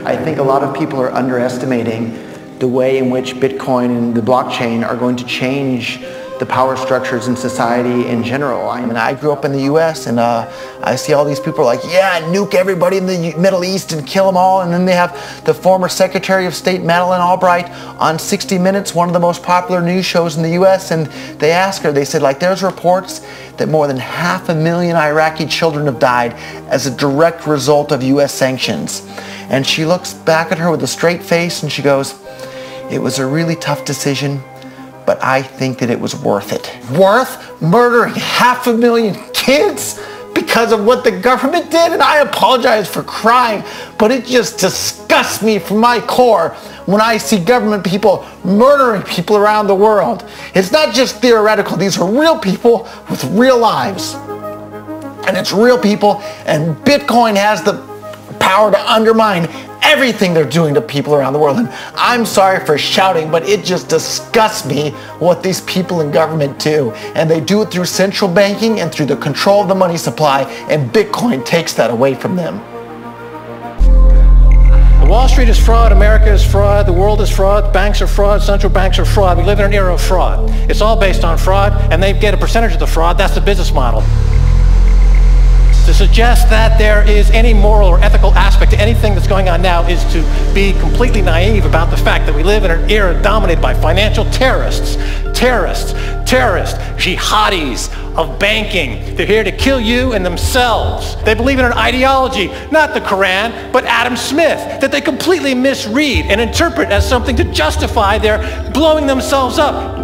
I think a lot of people are underestimating the way in which Bitcoin and the blockchain are going to change the power structures in society in general. I mean, I grew up in the US, and I see all these people like, yeah, nuke everybody in the Middle East and kill them all. And then they have the former Secretary of State Madeleine Albright on 60 Minutes, one of the most popular news shows in the US, and they ask her, they said, like, there's reports that more than 500,000 Iraqi children have died as a direct result of US sanctions. And she looks back at her with a straight face and she goes, it was a really tough decision, but I think that it was worth it. Worth murdering 500,000 kids because of what the government did? And I apologize for crying, but it just disgusts me from my core when I see government people murdering people around the world. It's not just theoretical. These are real people with real lives. And it's real people, and Bitcoin has the power to undermine everything they're doing to people around the world. And I'm sorry for shouting, but it just disgusts me what these people in government do. And they do it through central banking and through the control of the money supply, and Bitcoin takes that away from them. Wall Street is fraud, America is fraud, the world is fraud, banks are fraud, central banks are fraud. We live in an era of fraud. It's all based on fraud, and they get a percentage of the fraud. That's the business model. To suggest that there is any moral or ethical aspect to anything that's going on now is to be completely naive about the fact that we live in an era dominated by financial terrorists, jihadis of banking. They're here to kill you and themselves. They believe in an ideology, not the Quran, but Adam Smith, that they completely misread and interpret as something to justify their blowing themselves up.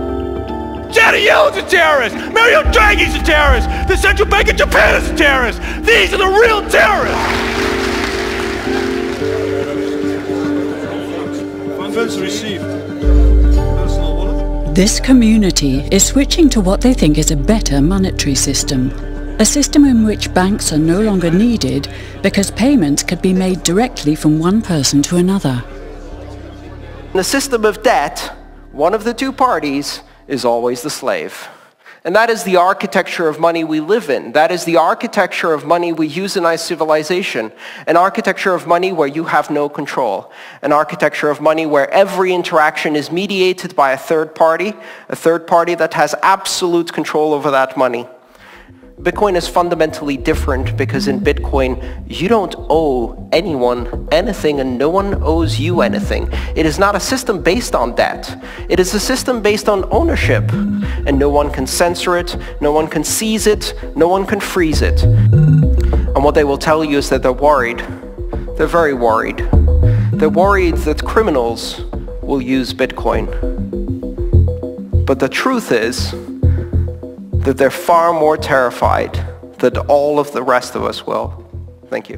Janet Yellen's a terrorist! Mario Draghi's a terrorist! The Central Bank of Japan is a terrorist! These are the real terrorists! Funds received. This community is switching to what they think is a better monetary system. A system in which banks are no longer needed because payments could be made directly from one person to another. In the system of debt, one of the two parties is always the slave. And that is the architecture of money we live in. That is the architecture of money we use in our civilization. An architecture of money where you have no control. An architecture of money where every interaction is mediated by a third party that has absolute control over that money. Bitcoin is fundamentally different because in Bitcoin, you don't owe anyone anything and no one owes you anything. It is not a system based on debt. It is a system based on ownership. And no one can censor it, no one can seize it, no one can freeze it. And what they will tell you is that they're worried. They're very worried. They're worried that criminals will use Bitcoin. But the truth is that they're far more terrified than all of the rest of us will. Thank you.